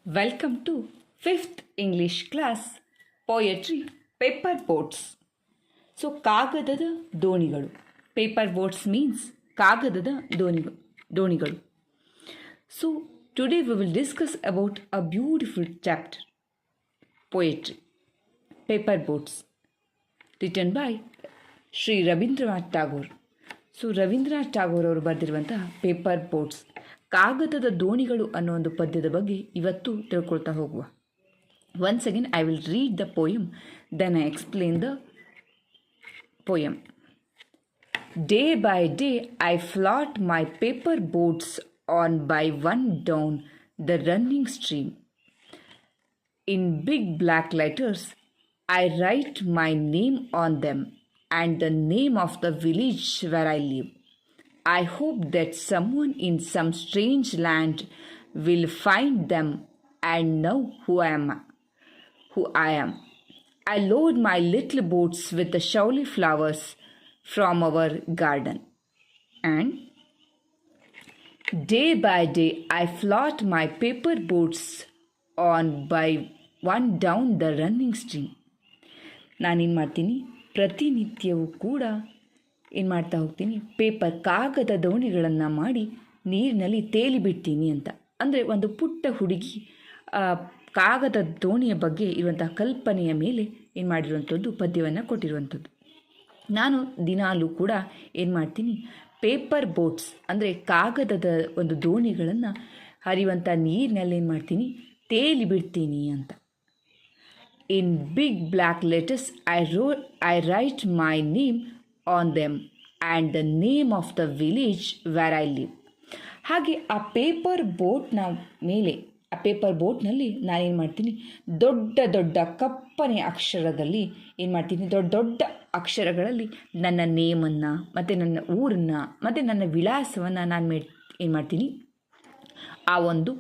Welcome to 5th English class Poetry Paper Boats. So ಕಾಗದದ ದೋಣಿಗಳು. Paper boats means ಕಾಗದದ ದೋಣಿಗಳು. So today we will discuss about a beautiful chapter, poetry, paper boats, written by Shri Rabindranath Tagore. So Rabindranath Tagore ಅವರು ಬರೆದಿರುವಂತಹ paper boats, ಕಾಗದದ ದೋಣಿಗಳು ಅನ್ನೋ ಒಂದು ಪದ್ಯದ ಬಗ್ಗೆ ಇವತ್ತು ತಿಳ್ಕೊಳ್ತಾ ಹೋಗುವ. Once again I will read the poem, then I explain the poem. Day by day I float my paper boats one by one down the running stream. In big black letters, I write my name on them and the name of the village where I live. I hope that someone in some strange land will find them and know who I am. I load my little boats with the shawly flowers from our garden. And day by day I float my paper boats on by one down the running stream. ನಾನೇನು ಮಾಡ್ತೀನಿ, ಪ್ರತಿನಿತ್ಯವೂ ಕೂಡ ಏನು ಮಾಡ್ತಾ ಹೋಗ್ತೀನಿ, ಕಾಗದ ದೋಣಿಗಳನ್ನು ಮಾಡಿ ನೀರಿನಲ್ಲಿ ತೇಲಿ ಬಿಡ್ತೀನಿ ಅಂತ. ಅಂದರೆ ಒಂದು ಪುಟ್ಟ ಹುಡುಗಿ ಕಾಗದ ದೋಣಿಯ ಬಗ್ಗೆ ಇರುವಂತಹ ಕಲ್ಪನೆಯ ಮೇಲೆ ಏನು ಮಾಡಿರುವಂಥದ್ದು ಪದ್ಯವನ್ನು ಕೊಟ್ಟಿರುವಂಥದ್ದು. ನಾನು ದಿನಾಲೂ ಕೂಡ ಏನು ಮಾಡ್ತೀನಿ, ಪೇಪರ್ ಬೋಟ್ಸ್ ಅಂದರೆ ಕಾಗದದ ಒಂದು ದೋಣಿಗಳನ್ನು ಹರಿಯುವಂಥ ನೀರಿನಲ್ಲಿ ಏನು ಮಾಡ್ತೀನಿ, ತೇಲಿ ಬಿಡ್ತೀನಿ ಅಂತ. In big black letters, I write my name on them and the name of the village where I live. ಹಾಗೆ ಆ ಪೇಪರ್ ಬೋಟ್ನಲ್ಲಿ ನಾನೇನು ಮಾಡ್ತೀನಿ, ದೊಡ್ಡ ದೊಡ್ಡ ಕಪ್ಪನೆ ಅಕ್ಷರದಲ್ಲಿ ಏನು ಮಾಡ್ತೀನಿ, ದೊಡ್ಡ ದೊಡ್ಡ ಅಕ್ಷರಗಳಲ್ಲಿ ನನ್ನ ನೇಮನ್ನು ಮತ್ತು ನನ್ನ ಊರನ್ನು ಮತ್ತು ನನ್ನ ವಿಳಾಸವನ್ನು ನಾನು ಏನು ಮಾಡ್ತೀನಿ, ಆ ಒಂದು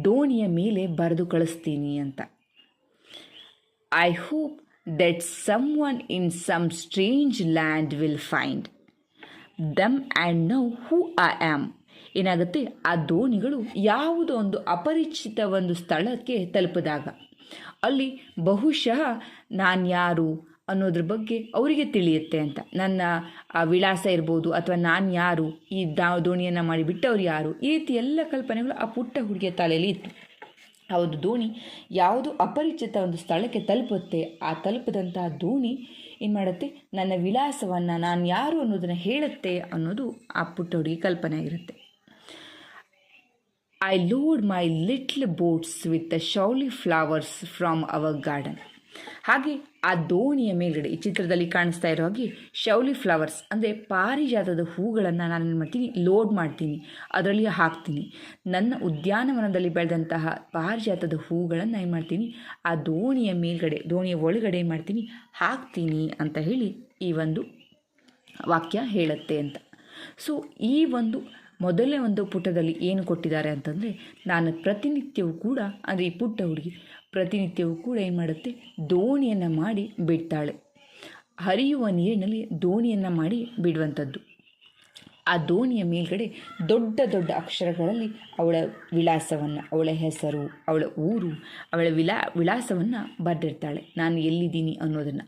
ದೋಣಿಯ ಮೇಲೆ ಬರೆದು ಕಳಿಸ್ತೀನಿ ಅಂತ. I hope that someone in some strange land will find them and know who I am. ಏನಾಗುತ್ತೆ, ಆ ದೋಣಿಗಳು ಯಾವುದೋ ಒಂದು ಅಪರಿಚಿತ ಒಂದು ಸ್ಥಳಕ್ಕೆ ತಲುಪಿದಾಗ ಅಲ್ಲಿ ಬಹುಶಃ ನಾನು ಯಾರು ಅನ್ನೋದ್ರ ಬಗ್ಗೆ ಅವರಿಗೆ ತಿಳಿಯುತ್ತೆ ಅಂತ. ನನ್ನ ವಿಳಾಸ ಇರ್ಬೋದು, ಅಥವಾ ನಾನು ಯಾರು, ಈ ದೋಣಿಯನ್ನು ಮಾಡಿ ಬಿಟ್ಟವ್ರು ಯಾರು, ಈ ರೀತಿ ಎಲ್ಲ ಕಲ್ಪನೆಗಳು ಆ ಪುಟ್ಟ ಹುಡುಗಿಯ ತಲೆಯಲ್ಲಿ ಇತ್ತು. ಹೌದು, ದೋಣಿ ಯಾವುದು ಅಪರಿಚಿತ ಒಂದು ಸ್ಥಳಕ್ಕೆ ತಲುಪುತ್ತೆ, ಆ ತಲುಪಿದಂತಹ ದೋಣಿ ಏನು ಮಾಡುತ್ತೆ, ನನ್ನ ವಿಳಾಸವನ್ನು, ನಾನು ಯಾರು ಅನ್ನೋದನ್ನು ಹೇಳುತ್ತೆ ಅನ್ನೋದು ಆ ಪುಟ್ಟ ಹುಡುಗಿ ಕಲ್ಪನೆ ಆಗಿರುತ್ತೆ. I load my little boats with the shiuli flowers from our garden. ಹಾಗೆ ಆ ದೋಣಿಯ ಮೇಲ್ಗಡೆ ಈ ಚಿತ್ರದಲ್ಲಿ ಕಾಣಿಸ್ತಾ ಇರೋ ಹಾಗೆ ಶೌಲಿ ಫ್ಲವರ್ಸ್ ಅಂದರೆ ಪಾರಿಜಾತದ ಹೂಗಳನ್ನು ನಾನು ಏನು ಮಾಡ್ತೀನಿ, ಲೋಡ್ ಮಾಡ್ತೀನಿ, ಅದರಲ್ಲಿ ಹಾಕ್ತೀನಿ. ನನ್ನ ಉದ್ಯಾನವನದಲ್ಲಿ ಬೆಳೆದಂತಹ ಪಾರಿಜಾತದ ಹೂಗಳನ್ನು ಏನು ಮಾಡ್ತೀನಿ, ಆ ದೋಣಿಯ ಮೇಲ್ಗಡೆ, ದೋಣಿಯ ಒಳಗಡೆ ಏನು ಮಾಡ್ತೀನಿ, ಹಾಕ್ತೀನಿ ಅಂತ ಹೇಳಿ ಈ ಒಂದು ವಾಕ್ಯ ಹೇಳುತ್ತೆ ಅಂತ. ಸೊ ಈ ಒಂದು ಮೊದಲನೇ ಒಂದು ಪುಟದಲ್ಲಿ ಏನು ಕೊಟ್ಟಿದ್ದಾರೆ ಅಂತಂದರೆ, ನಾನು ಪ್ರತಿನಿತ್ಯವೂ ಕೂಡ, ಅಂದರೆ ಈ ಪುಟ್ಟ ಹುಡುಗಿ ಪ್ರತಿನಿತ್ಯವೂ ಕೂಡ ಏನು ಮಾಡುತ್ತೆ, ದೋಣಿಯನ್ನು ಮಾಡಿ ಬಿಡ್ತಾಳೆ. ಹರಿಯುವ ನೀರಿನಲ್ಲಿ ದೋಣಿಯನ್ನು ಮಾಡಿ ಬಿಡುವಂಥದ್ದು. ಆ ದೋಣಿಯ ಮೇಲ್ಗಡೆ ದೊಡ್ಡ ದೊಡ್ಡ ಅಕ್ಷರಗಳಲ್ಲಿ ಅವಳ ವಿಳಾಸವನ್ನು, ಅವಳ ಹೆಸರು, ಅವಳ ಊರು, ಅವಳ ವಿಳಾಸವನ್ನು ಬರೆದಿರ್ತಾಳೆ, ನಾನು ಎಲ್ಲಿದ್ದೀನಿ ಅನ್ನೋದನ್ನು.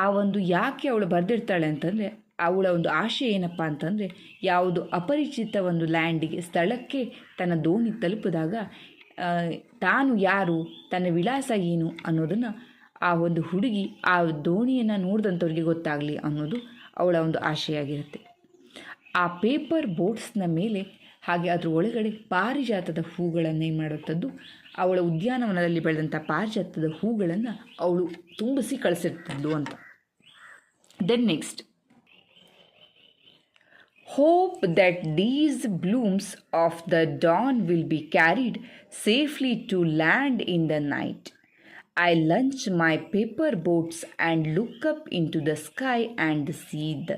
ಆ ಒಂದು ಯಾಕೆ ಅವಳು ಬರೆದಿರ್ತಾಳೆ ಅಂತಂದರೆ, ಅವಳ ಒಂದು ಆಶೆ ಏನಪ್ಪ ಅಂತಂದರೆ, ಯಾವುದು ಅಪರಿಚಿತ ಒಂದು ಲ್ಯಾಂಡಿಗೆ, ಸ್ಥಳಕ್ಕೆ ತನ್ನ ದೋಣಿ ತಲುಪಿದಾಗ ತಾನು ಯಾರು, ತನ್ನ ವಿಳಾಸ ಏನು ಅನ್ನೋದನ್ನು ಆ ಒಂದು ಹುಡುಗಿ ಆ ದೋಣಿಯನ್ನು ನೋಡಿದಂಥವ್ರಿಗೆ ಗೊತ್ತಾಗಲಿ ಅನ್ನೋದು ಅವಳ ಒಂದು ಆಶೆಯಾಗಿರುತ್ತೆ. ಆ ಪೇಪರ್ ಬೋಟ್ಸ್ನ ಮೇಲೆ ಹಾಗೆ ಅದ್ರ ಒಳಗಡೆ ಪಾರಿಜಾತದ ಹೂಗಳನ್ನು ಏನು ಮಾಡುವಂಥದ್ದು, ಅವಳ ಉದ್ಯಾನವನದಲ್ಲಿ ಬೆಳೆದಂಥ ಪಾರಿಜಾತದ ಹೂಗಳನ್ನು ಅವಳು ತುಂಬಿಸಿ ಕಳಿಸಿರ್ತದ್ದು ಅಂತ. Then next, hope that these blooms of the dawn will be carried safely to land in the night. I launch my paper boats and look up into the sky and see the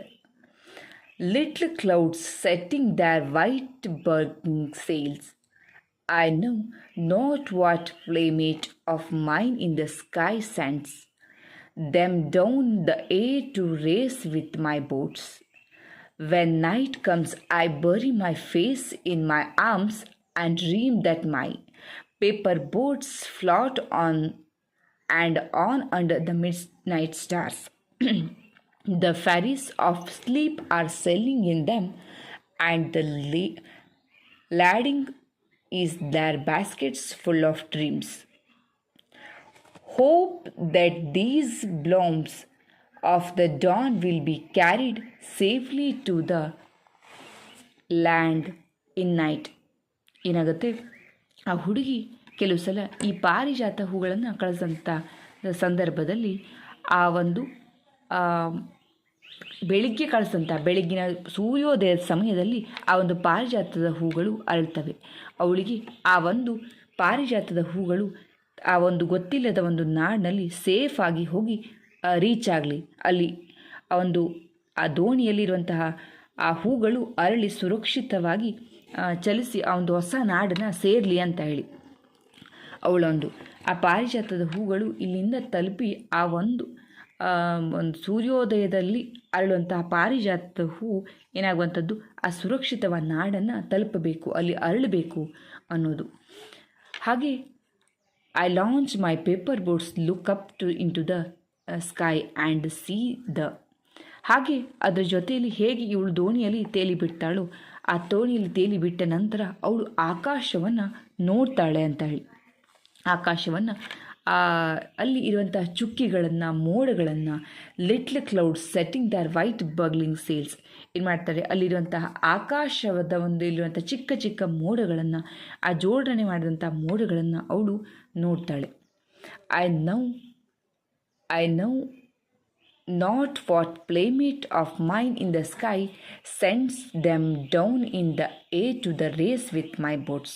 little clouds setting their white burning sails. I know not what playmate of mine in the sky sends them down the air to race with my boats. When night comes, I bury my face in my arms and dream that my paper boats float on and on under the midnight stars. The fairies of sleep are sailing in them, and the lading is their baskets full of dreams. Hope that these blooms of the dawn will be carried safely to the land in night. ಏನಾಗುತ್ತೆ, ಆ ಹುಡುಗಿ ಕೆಲವು ಸಲ ಈ ಪಾರಿಜಾತ ಹೂಗಳನ್ನು ಕಳಿಸಂಥ ಸಂದರ್ಭದಲ್ಲಿ ಆ ಒಂದು ಬೆಳಿಗ್ಗೆ ಕಳಿಸಂಥ ಬೆಳಗ್ಗಿನ ಸೂರ್ಯೋದಯದ ಸಮಯದಲ್ಲಿ ಆ ಒಂದು ಪಾರಿಜಾತದ ಹೂಗಳು ಅರಳ್ತವೆ. ಅವಳಿಗೆ ಆ ಒಂದು ಪಾರಿಜಾತದ ಹೂಗಳು ಆ ಒಂದು ಗೊತ್ತಿಲ್ಲದ ಒಂದು ನಾಡಿನಲ್ಲಿ ಸೇಫಾಗಿ ಹೋಗಿ ರೀಚ್ ಆಗಲಿ, ಅಲ್ಲಿ ಆ ದೋಣಿಯಲ್ಲಿರುವಂತಹ ಆ ಹೂಗಳು ಅರಳಿ ಸುರಕ್ಷಿತವಾಗಿ ಚಲಿಸಿ ಆ ಒಂದು ಹೊಸ ನಾಡನ್ನು ಸೇರಲಿ ಅಂತ ಹೇಳಿ ಆ ಪಾರಿಜಾತದ ಹೂಗಳು ಇಲ್ಲಿಂದ ತಲುಪಿ ಆ ಒಂದು ಸೂರ್ಯೋದಯದಲ್ಲಿ ಅರಳುವಂತಹ ಪಾರಿಜಾತದ ಹೂ ಏನಾಗುವಂಥದ್ದು ಆ ಸುರಕ್ಷಿತವಾದ ನಾಡನ್ನು ತಲುಪಬೇಕು, ಅಲ್ಲಿ ಅರಳಬೇಕು ಅನ್ನೋದು. ಹಾಗೆ I launch my paper boats look up into the sky and C the. ಹಾಗೆ ಅದರ ಜೊತೆಯಲ್ಲಿ ಹೇಗೆ ಇವಳು ದೋಣಿಯಲ್ಲಿ ತೇಲಿ ಬಿಡ್ತಾಳೋ, ಆ ದೋಣಿಯಲ್ಲಿ ತೇಲಿ ಬಿಟ್ಟ ನಂತರ ಅವಳು ಆಕಾಶವನ್ನು ನೋಡ್ತಾಳೆ ಅಂತ ಹೇಳಿ. ಆಕಾಶವನ್ನು ಅಲ್ಲಿ ಇರುವಂತಹ ಚುಕ್ಕಿಗಳನ್ನು, ಮೋಡಗಳನ್ನು, little clouds setting their white bulging sails ಏನು ಮಾಡ್ತಾರೆ, ಅಲ್ಲಿರುವಂತಹ ಆಕಾಶದ ಇಲ್ಲಿರುವಂಥ ಚಿಕ್ಕ ಚಿಕ್ಕ ಮೋಡಗಳನ್ನು, ಆ ಜೋಡಣೆ ಮಾಡಿದಂಥ ಮೋಡಗಳನ್ನು ಅವಳು ನೋಡ್ತಾಳೆ. I now not what playmate of mine in the sky sends them down in the air to the race with my boats.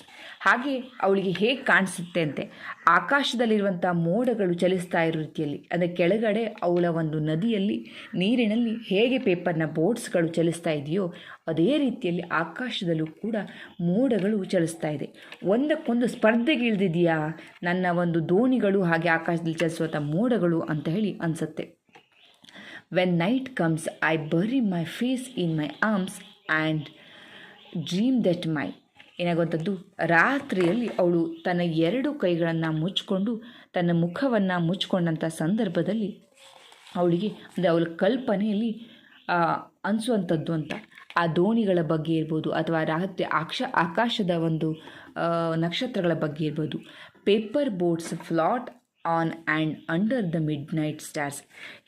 ಹಾಗೆ ಅವಳಿಗೆ ಹೇಗೆ ಕಾಣಿಸುತ್ತೆ ಅಂತೆ, ಆಕಾಶದಲ್ಲಿರುವಂಥ ಮೋಡಗಳು ಚಲಿಸ್ತಾ ಇರೋ ರೀತಿಯಲ್ಲಿ, ಅಂದರೆ ಕೆಳಗಡೆ ಅವಳ ಒಂದು ನದಿಯಲ್ಲಿ ನೀರಿನಲ್ಲಿ ಹೇಗೆ ಪೇಪರ್ನ ಬೋಟ್ಸ್ಗಳು ಚಲಿಸ್ತಾ ಇದೆಯೋ ಅದೇ ರೀತಿಯಲ್ಲಿ ಆಕಾಶದಲ್ಲೂ ಕೂಡ ಮೋಡಗಳು ಚಲಿಸ್ತಾ ಇದೆ. ಒಂದಕ್ಕೊಂದು ಸ್ಪರ್ಧೆಗೆ ಇಳಿದಿದೆಯಾ ನನ್ನ ಒಂದು ದೋಣಿಗಳು ಹಾಗೆ ಆಕಾಶದಲ್ಲಿ ಚಲಿಸುವಂಥ ಮೋಡಗಳು ಅಂತ ಹೇಳಿ ಅನಿಸುತ್ತೆ. When night comes, I bury my face in my arms and dream that ಏನಾಗುವಂಥದ್ದು, ರಾತ್ರಿಯಲ್ಲಿ ಅವಳು ತನ್ನ 2 ಕೈಗಳನ್ನು ಮುಚ್ಚಿಕೊಂಡು ತನ್ನ ಮುಖವನ್ನು ಮುಚ್ಚಿಕೊಂಡಂಥ ಸಂದರ್ಭದಲ್ಲಿ ಅವಳಿಗೆ ಅಂದರೆ ಅವಳ ಕಲ್ಪನೆಯಲ್ಲಿ ಅನಿಸುವಂಥದ್ದು ಅಂತ ಆ ದೋಣಿಗಳ ಬಗ್ಗೆ ಇರ್ಬೋದು, ಅಥವಾ ರಾತ್ರಿ ಆಕಾಶದ ಒಂದು ನಕ್ಷತ್ರಗಳ ಬಗ್ಗೆ ಇರ್ಬೋದು. Paper boats flat on and under the mid night stars.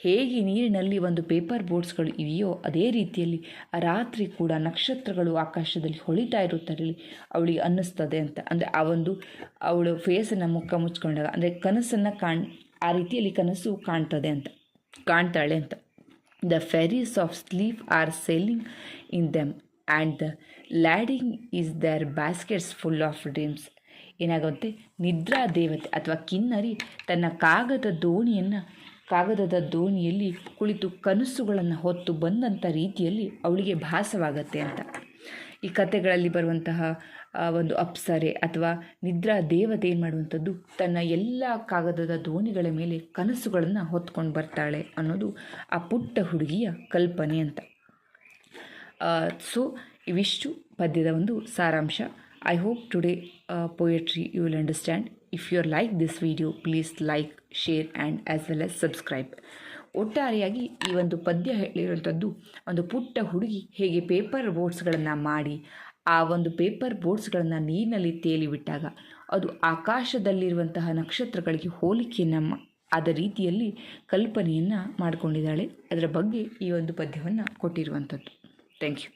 ಹೇಗೆ ನೀರಿನಲ್ಲಿ ಒಂದು ಪೇಪರ್ ಬೋಟ್ಸ್ಗಳು ಇವೆಯೋ ಅದೇ ರೀತಿಯಲ್ಲಿ ರಾತ್ರಿ ಕೂಡ ನಕ್ಷತ್ರಗಳು ಆಕಾಶದಲ್ಲಿ ಹೊಳಿತಾ ಇರುತ್ತಾರೆ ಅವಳಿಗೆ ಅನ್ನಿಸ್ತದೆ ಅಂತ. ಅಂದರೆ ಅವಳು ಫೇಸನ್ನು ಮುಖ ಮುಚ್ಕೊಂಡಾಗ ಅಂದರೆ ಕನಸನ್ನು ಆ ರೀತಿಯಲ್ಲಿ ಕನಸು ಕಾಣ್ತಾಳೆ ಅಂತ. The fairies of sleep are sailing in them and the lading is their baskets full of dreams. ಏನಾಗುತ್ತೆ, ನಿದ್ರಾ ದೇವತೆ ಅಥವಾ ಕಿನ್ನರಿ ತನ್ನ ಕಾಗದದ ದೋಣಿಯಲ್ಲಿ ಕುಳಿತು ಕನಸುಗಳನ್ನು ಹೊತ್ತು ಬಂದಂಥ ರೀತಿಯಲ್ಲಿ ಅವಳಿಗೆ ಭಾಸವಾಗತ್ತೆ ಅಂತ. ಈ ಕಥೆಗಳಲ್ಲಿ ಬರುವಂತಹ ಒಂದು ಅಪ್ಸರೆ ಅಥವಾ ನಿದ್ರಾ ದೇವತೆ ಏನು ಮಾಡುವಂಥದ್ದು, ತನ್ನ ಎಲ್ಲ ಕಾಗದದ ದೋಣಿಗಳ ಮೇಲೆ ಕನಸುಗಳನ್ನು ಹೊತ್ಕೊಂಡು ಬರ್ತಾಳೆ ಅನ್ನೋದು ಆ ಪುಟ್ಟ ಹುಡುಗಿಯ ಕಲ್ಪನೆ ಅಂತ. ಸೊ ಇವಿಷ್ಟು ಪದ್ಯದ ಒಂದು ಸಾರಾಂಶ. I hope today poetry you will understand. If you like this video, please like, share and as well as subscribe. ಒಟ್ಟಾರೆಯಾಗಿ ಈ ಒಂದು ಪದ್ಯ ಹೇಳಿರುವಂಥದ್ದು ಒಂದು ಪುಟ್ಟ ಹುಡುಗಿ ಹೇಗೆ ಪೇಪರ್ ಬೋಟ್ಸ್ಗಳನ್ನು ಮಾಡಿ ಆ ಒಂದು ಪೇಪರ್ ಬೋಟ್ಸ್ಗಳನ್ನು ನೀರಿನಲ್ಲಿ ತೇಲಿ ಬಿಟ್ಟಾಗ ಅದು ಆಕಾಶದಲ್ಲಿರುವಂತಹ ನಕ್ಷತ್ರಗಳಿಗೆ ಹೋಲಿಕೆಯನ್ನು ಆದ ರೀತಿಯಲ್ಲಿ ಕಲ್ಪನೆಯನ್ನು ಮಾಡಿಕೊಂಡಿದ್ದಾಳೆ. ಅದರ ಬಗ್ಗೆ ಈ ಒಂದು ಪದ್ಯವನ್ನು ಕೊಟ್ಟಿರುವಂಥದ್ದು. Thank you.